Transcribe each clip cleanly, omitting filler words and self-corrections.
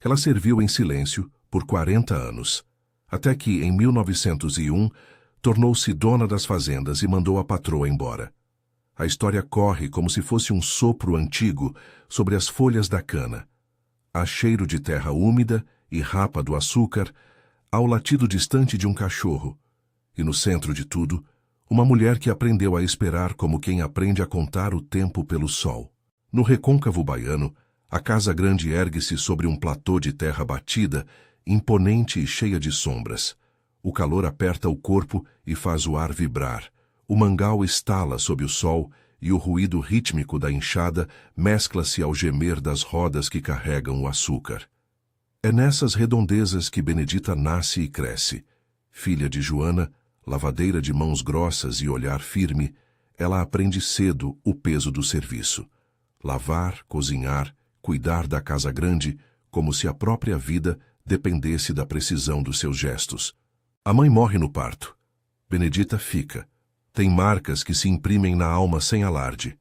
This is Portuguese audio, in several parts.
Ela serviu em silêncio por 40 anos, até que, em 1901, tornou-se dona das fazendas e mandou a patroa embora. A história corre como se fosse um sopro antigo sobre as folhas da cana. Há cheiro de terra úmida e rapa do açúcar, ao latido distante de um cachorro, e no centro de tudo, uma mulher que aprendeu a esperar como quem aprende a contar o tempo pelo sol. No recôncavo baiano, a casa grande ergue-se sobre um platô de terra batida, imponente e cheia de sombras. O calor aperta o corpo e faz o ar vibrar. O mangal estala sob o sol e o ruído rítmico da enxada mescla-se ao gemer das rodas que carregam o açúcar. É nessas redondezas que Benedita nasce e cresce. Filha de Joana, lavadeira de mãos grossas e olhar firme, ela aprende cedo o peso do serviço. Lavar, cozinhar, cuidar da casa grande, como se a própria vida dependesse da precisão dos seus gestos. A mãe morre no parto. Benedita fica. Tem marcas que se imprimem na alma sem alarde.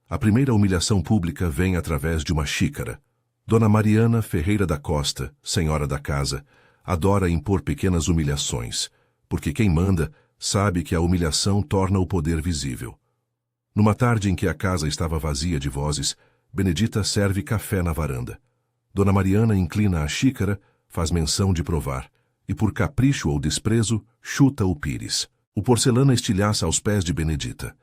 A primeira humilhação pública vem através de uma xícara. Dona Mariana Ferreira da Costa, senhora da casa, adora impor pequenas humilhações, porque quem manda sabe que a humilhação torna o poder visível. Numa tarde em que a casa estava vazia de vozes, Benedita serve café na varanda. Dona Mariana inclina a xícara, faz menção de provar, e por capricho ou desprezo, chuta o pires. O porcelana estilhaça aos pés de Benedita.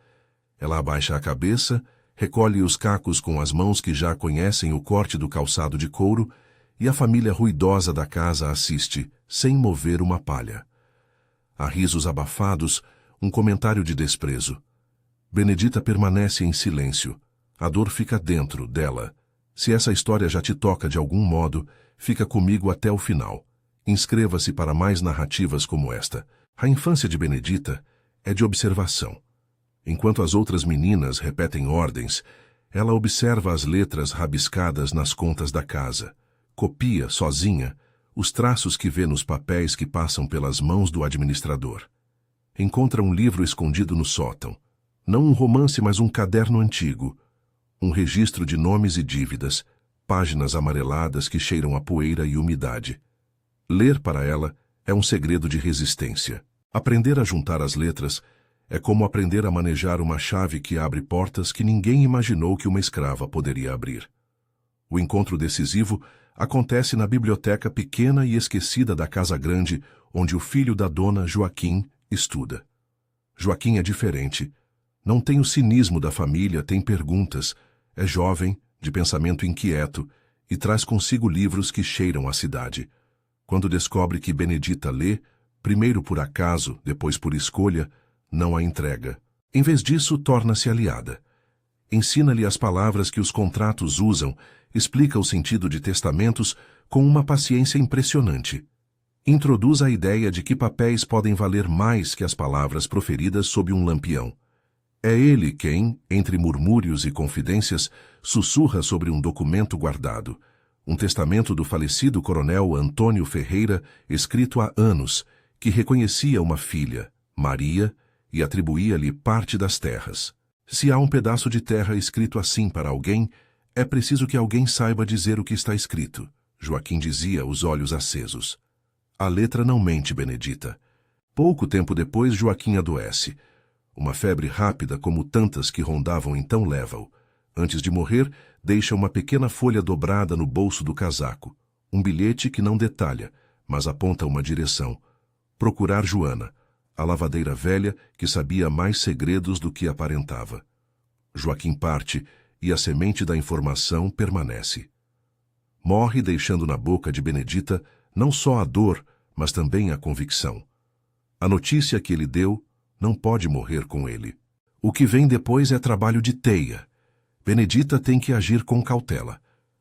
Ela abaixa a cabeça, recolhe os cacos com as mãos que já conhecem o corte do calçado de couro, e a família ruidosa da casa assiste, sem mover uma palha. Há risos abafados, um comentário de desprezo. Benedita permanece em silêncio. A dor fica dentro dela. Se essa história já te toca de algum modo, fica comigo até o final. Inscreva-se para mais narrativas como esta. A infância de Benedita é de observação. Enquanto as outras meninas repetem ordens, ela observa as letras rabiscadas nas contas da casa. Copia, sozinha, os traços que vê nos papéis que passam pelas mãos do administrador. Encontra um livro escondido no sótão. Não um romance, mas um caderno antigo. Um registro de nomes e dívidas, páginas amareladas que cheiram a poeira e umidade. Ler para ela é um segredo de resistência. Aprender a juntar as letras é como aprender a manejar uma chave que abre portas que ninguém imaginou que uma escrava poderia abrir. O encontro decisivo acontece na biblioteca pequena e esquecida da casa grande, onde o filho da dona Joaquim estuda. Joaquim é diferente. Não tem o cinismo da família, tem perguntas. É jovem, de pensamento inquieto, e traz consigo livros que cheiram a cidade. Quando descobre que Benedita lê, primeiro por acaso, depois por escolha, não a entrega. Em vez disso, torna-se aliada. Ensina-lhe as palavras que os contratos usam, explica o sentido de testamentos com uma paciência impressionante. Introduz a ideia de que papéis podem valer mais que as palavras proferidas sob um lampião. É ele quem, entre murmúrios e confidências, sussurra sobre um documento guardado. Um testamento do falecido coronel Antônio Ferreira, escrito há anos, que reconhecia uma filha, Maria, e atribuía-lhe parte das terras. Se há um pedaço de terra escrito assim para alguém, é preciso que alguém saiba dizer o que está escrito, Joaquim dizia, os olhos acesos. A letra não mente, Benedita. Pouco tempo depois, Joaquim adoece. Uma febre rápida, como tantas que rondavam então, leva-o. Antes de morrer, deixa uma pequena folha dobrada no bolso do casaco. Um bilhete que não detalha, mas aponta uma direção. Procurar Joana, a lavadeira velha que sabia mais segredos do que aparentava. Joaquim parte e a semente da informação permanece. Morre deixando na boca de Benedita não só a dor, mas também a convicção. A notícia que ele deu não pode morrer com ele. O que vem depois é trabalho de teia. Benedita tem que agir com cautela.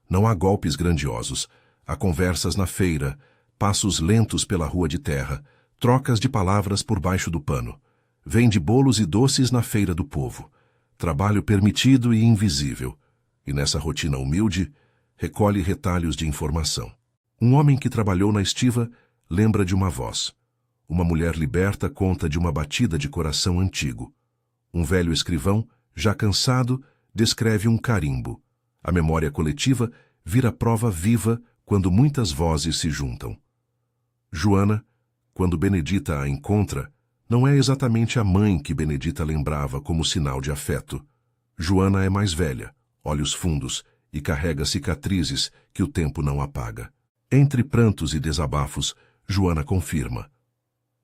Não há golpes grandiosos. Há conversas na feira, passos lentos pela rua de terra, trocas de palavras por baixo do pano. Vende bolos e doces na feira do povo. Trabalho permitido e invisível. E nessa rotina humilde, recolhe retalhos de informação. Um homem que trabalhou na estiva lembra de uma voz. Uma mulher liberta conta de uma batida de coração antigo. Um velho escrivão, já cansado, descreve um carimbo. A memória coletiva vira prova viva quando muitas vozes se juntam. Joana, quando Benedita a encontra, não é exatamente a mãe que Benedita lembrava como sinal de afeto. Joana é mais velha, olhos fundos e carrega cicatrizes que o tempo não apaga. Entre prantos e desabafos, Joana confirma.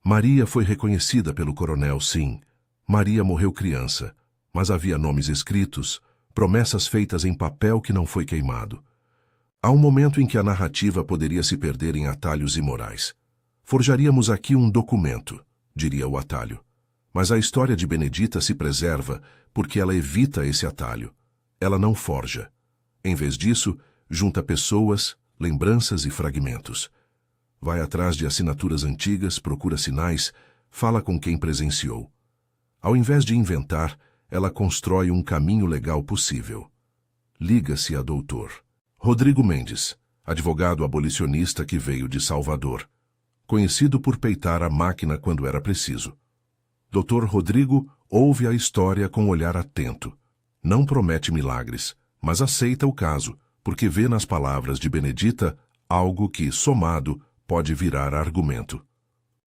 Maria foi reconhecida pelo coronel, sim. Maria morreu criança, mas havia nomes escritos, promessas feitas em papel que não foi queimado. Há um momento em que a narrativa poderia se perder em atalhos imorais. Forjaríamos aqui um documento, diria o atalho. Mas a história de Benedita se preserva porque ela evita esse atalho. Ela não forja. Em vez disso, junta pessoas, lembranças e fragmentos. Vai atrás de assinaturas antigas, procura sinais, fala com quem presenciou. Ao invés de inventar, ela constrói um caminho legal possível. Liga-se a doutor Rodrigo Mendes, advogado abolicionista que veio de Salvador, conhecido por peitar a máquina quando era preciso. Dr. Rodrigo ouve a história com olhar atento. Não promete milagres, mas aceita o caso, porque vê nas palavras de Benedita algo que, somado, pode virar argumento.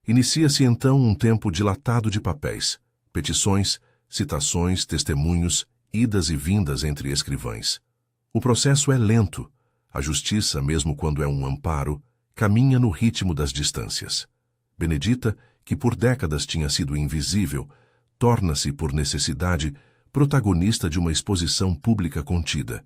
Inicia-se então um tempo dilatado de papéis, petições, citações, testemunhos, idas e vindas entre escrivães. O processo é lento. A justiça, mesmo quando é um amparo, caminha no ritmo das distâncias. Benedita, que por décadas tinha sido invisível, torna-se, por necessidade, protagonista de uma exposição pública contida.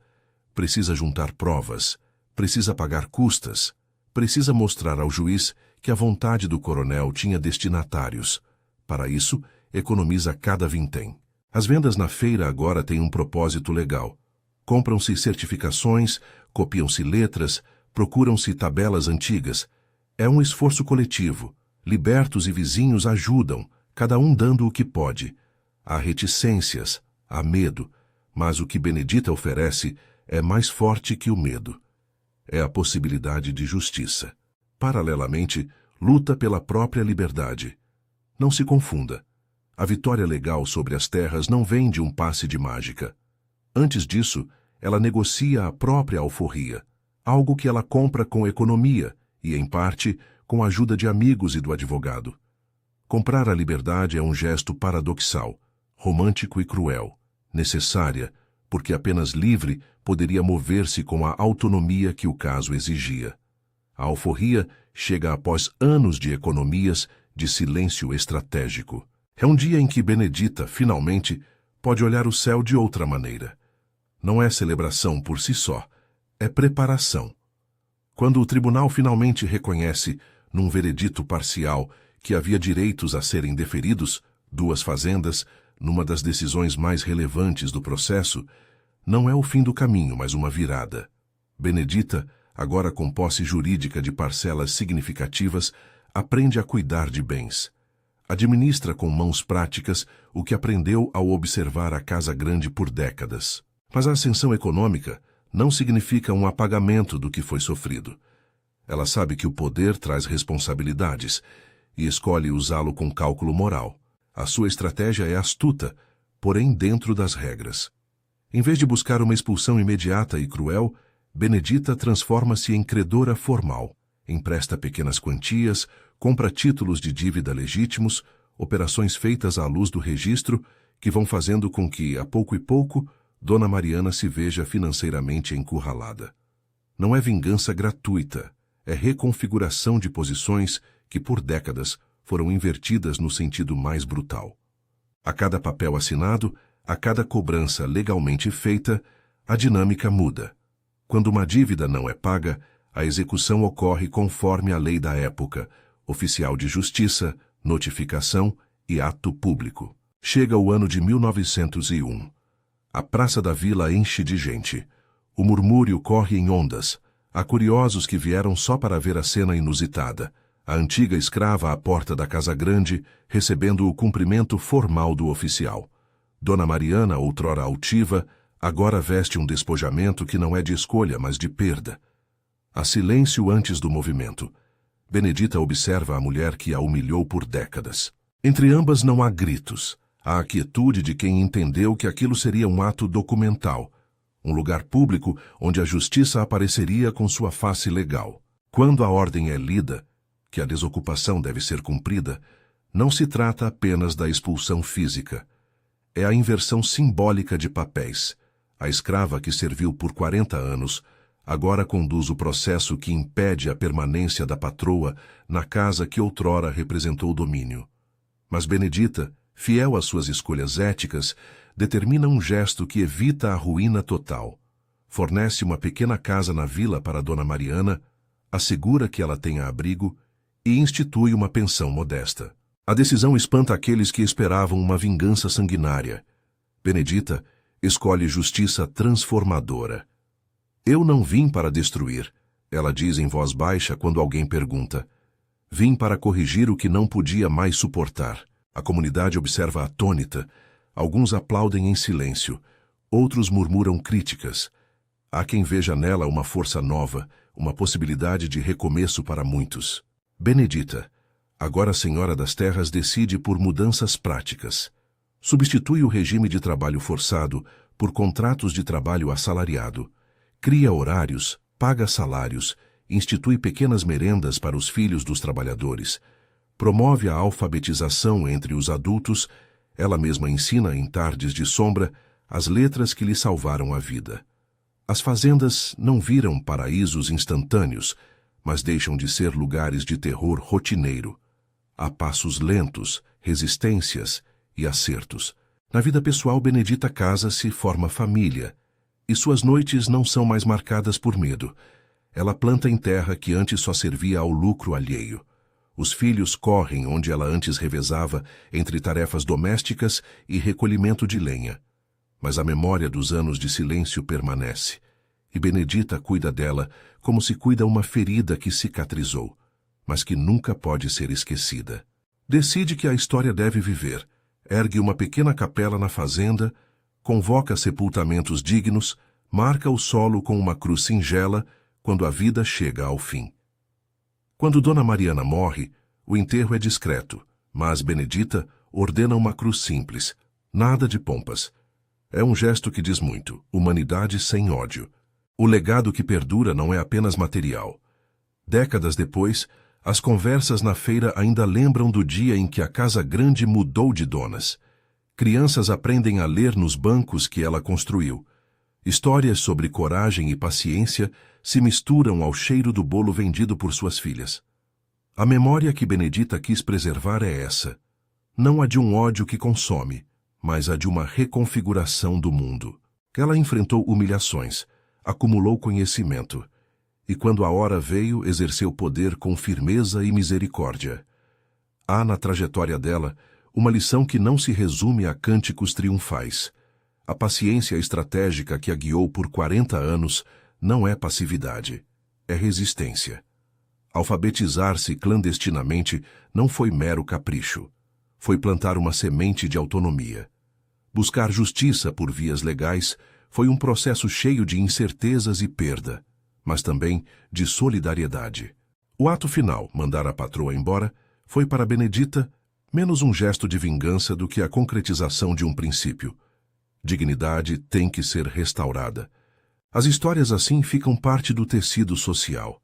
Precisa juntar provas, precisa pagar custas, precisa mostrar ao juiz que a vontade do coronel tinha destinatários. Para isso, economiza cada vintém. As vendas na feira agora têm um propósito legal. Compram-se certificações, copiam-se letras, procuram-se tabelas antigas. É um esforço coletivo. Libertos e vizinhos ajudam, cada um dando o que pode. Há reticências, há medo, mas o que Benedita oferece é mais forte que o medo. É a possibilidade de justiça. Paralelamente, luta pela própria liberdade. Não se confunda. A vitória legal sobre as terras não vem de um passe de mágica. Antes disso, ela negocia a própria alforria, algo que ela compra com economia e, em parte, com a ajuda de amigos e do advogado. Comprar a liberdade é um gesto paradoxal, romântico e cruel, necessária, porque apenas livre poderia mover-se com a autonomia que o caso exigia. A alforria chega após anos de economias, de silêncio estratégico. É um dia em que Benedita, finalmente, pode olhar o céu de outra maneira. Não é celebração por si só, é preparação. Quando o tribunal finalmente reconhece, num veredito parcial, que havia direitos a serem deferidos, 2 fazendas, numa das decisões mais relevantes do processo, não é o fim do caminho, mas uma virada. Benedita, agora com posse jurídica de parcelas significativas, aprende a cuidar de bens. Administra com mãos práticas o que aprendeu ao observar a casa grande por décadas. Mas a ascensão econômica não significa um apagamento do que foi sofrido. Ela sabe que o poder traz responsabilidades e escolhe usá-lo com cálculo moral. A sua estratégia é astuta, porém dentro das regras. Em vez de buscar uma expulsão imediata e cruel, Benedita transforma-se em credora formal, empresta pequenas quantias, compra títulos de dívida legítimos, operações feitas à luz do registro, que vão fazendo com que, a pouco e pouco, Dona Mariana se veja financeiramente encurralada. Não é vingança gratuita, é reconfiguração de posições que, por décadas, foram invertidas no sentido mais brutal. A cada papel assinado, a cada cobrança legalmente feita, a dinâmica muda. Quando uma dívida não é paga, a execução ocorre conforme a lei da época, oficial de justiça, notificação e ato público. Chega o ano de 1901. A Praça da Vila enche de gente. O murmúrio corre em ondas. Há curiosos que vieram só para ver a cena inusitada. A antiga escrava à porta da Casa Grande, recebendo o cumprimento formal do oficial. Dona Mariana, outrora altiva, agora veste um despojamento que não é de escolha, mas de perda. Há silêncio antes do movimento. Benedita observa a mulher que a humilhou por décadas. Entre ambas não há gritos. Há a quietude de quem entendeu que aquilo seria um ato documental, um lugar público onde a justiça apareceria com sua face legal. Quando a ordem é lida, que a desocupação deve ser cumprida, não se trata apenas da expulsão física. É a inversão simbólica de papéis. A escrava que serviu por 40 anos agora conduz o processo que impede a permanência da patroa na casa que outrora representou o domínio. Mas Benedita, fiel às suas escolhas éticas, determina um gesto que evita a ruína total. Fornece uma pequena casa na vila para Dona Mariana, assegura que ela tenha abrigo e institui uma pensão modesta. A decisão espanta aqueles que esperavam uma vingança sanguinária. Benedita escolhe justiça transformadora. Eu não vim para destruir, ela diz em voz baixa quando alguém pergunta. Vim para corrigir o que não podia mais suportar. A comunidade observa atônita. Alguns aplaudem em silêncio. Outros murmuram críticas. Há quem veja nela uma força nova, uma possibilidade de recomeço para muitos. Benedita, agora senhora das terras, decide por mudanças práticas. Substitui o regime de trabalho forçado por contratos de trabalho assalariado. Cria horários, paga salários, institui pequenas merendas para os filhos dos trabalhadores. Promove a alfabetização entre os adultos. Ela mesma ensina em tardes de sombra as letras que lhe salvaram a vida. As fazendas não viram paraísos instantâneos, mas deixam de ser lugares de terror rotineiro. Há passos lentos, resistências e acertos. Na vida pessoal, Benedita casa-se, forma família, e suas noites não são mais marcadas por medo. Ela planta em terra que antes só servia ao lucro alheio. Os filhos correm onde ela antes revezava entre tarefas domésticas e recolhimento de lenha. Mas a memória dos anos de silêncio permanece, e Benedita cuida dela como se cuida uma ferida que cicatrizou, mas que nunca pode ser esquecida. Decide que a história deve viver, ergue uma pequena capela na fazenda, convoca sepultamentos dignos, marca o solo com uma cruz singela quando a vida chega ao fim. Quando Dona Mariana morre, o enterro é discreto, mas Benedita ordena uma cruz simples, nada de pompas. É um gesto que diz muito, humanidade sem ódio. O legado que perdura não é apenas material. Décadas depois, as conversas na feira ainda lembram do dia em que a Casa Grande mudou de donas. Crianças aprendem a ler nos bancos que ela construiu. Histórias sobre coragem e paciência se misturam ao cheiro do bolo vendido por suas filhas. A memória que Benedita quis preservar é essa, não a de um ódio que consome, mas a de uma reconfiguração do mundo. Ela enfrentou humilhações, acumulou conhecimento, e quando a hora veio, exerceu poder com firmeza e misericórdia. Há na trajetória dela uma lição que não se resume a cânticos triunfais. A paciência estratégica que a guiou por 40 anos não é passividade, é resistência. Alfabetizar-se clandestinamente não foi mero capricho. Foi plantar uma semente de autonomia. Buscar justiça por vias legais foi um processo cheio de incertezas e perda, mas também de solidariedade. O ato final, mandar a patroa embora, foi para Benedita menos um gesto de vingança do que a concretização de um princípio. Dignidade tem que ser restaurada. As histórias assim ficam parte do tecido social.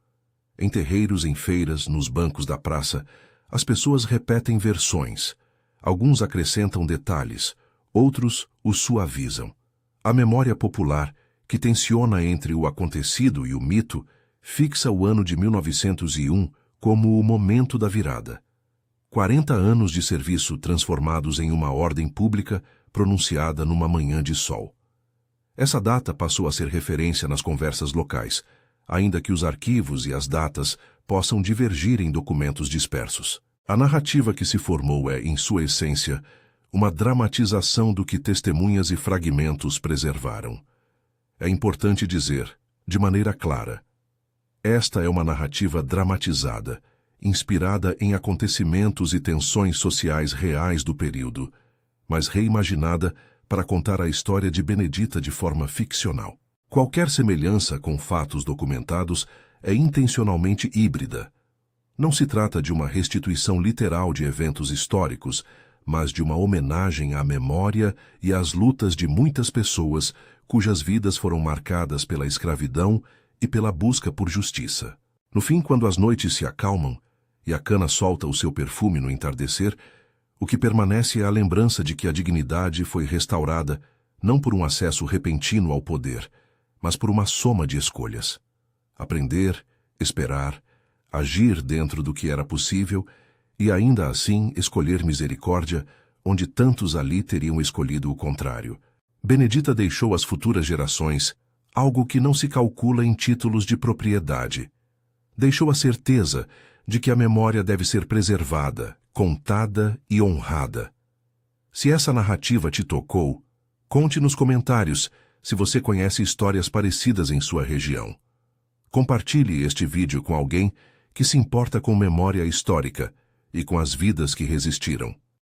Em terreiros, em feiras, nos bancos da praça, as pessoas repetem versões. Alguns acrescentam detalhes, outros os suavizam. A memória popular, que tensiona entre o acontecido e o mito, fixa o ano de 1901 como o momento da virada. 40 anos de serviço transformados em uma ordem pública pronunciada numa manhã de sol. Essa data passou a ser referência nas conversas locais, ainda que os arquivos e as datas possam divergir em documentos dispersos. A narrativa que se formou é, em sua essência, uma dramatização do que testemunhas e fragmentos preservaram. É importante dizer, de maneira clara, esta é uma narrativa dramatizada, inspirada em acontecimentos e tensões sociais reais do período, mas reimaginada para contar a história de Benedita de forma ficcional. Qualquer semelhança com fatos documentados é intencionalmente híbrida. Não se trata de uma restituição literal de eventos históricos, mas de uma homenagem à memória e às lutas de muitas pessoas cujas vidas foram marcadas pela escravidão e pela busca por justiça. No fim, quando as noites se acalmam e a cana solta o seu perfume no entardecer, o que permanece é a lembrança de que a dignidade foi restaurada não por um acesso repentino ao poder, mas por uma soma de escolhas. Aprender, esperar, agir dentro do que era possível e ainda assim escolher misericórdia onde tantos ali teriam escolhido o contrário. Benedita deixou às futuras gerações algo que não se calcula em títulos de propriedade. Deixou a certeza de que a memória deve ser preservada, contada e honrada. Se essa narrativa te tocou, conte nos comentários se você conhece histórias parecidas em sua região. Compartilhe este vídeo com alguém que se importa com memória histórica e com as vidas que resistiram.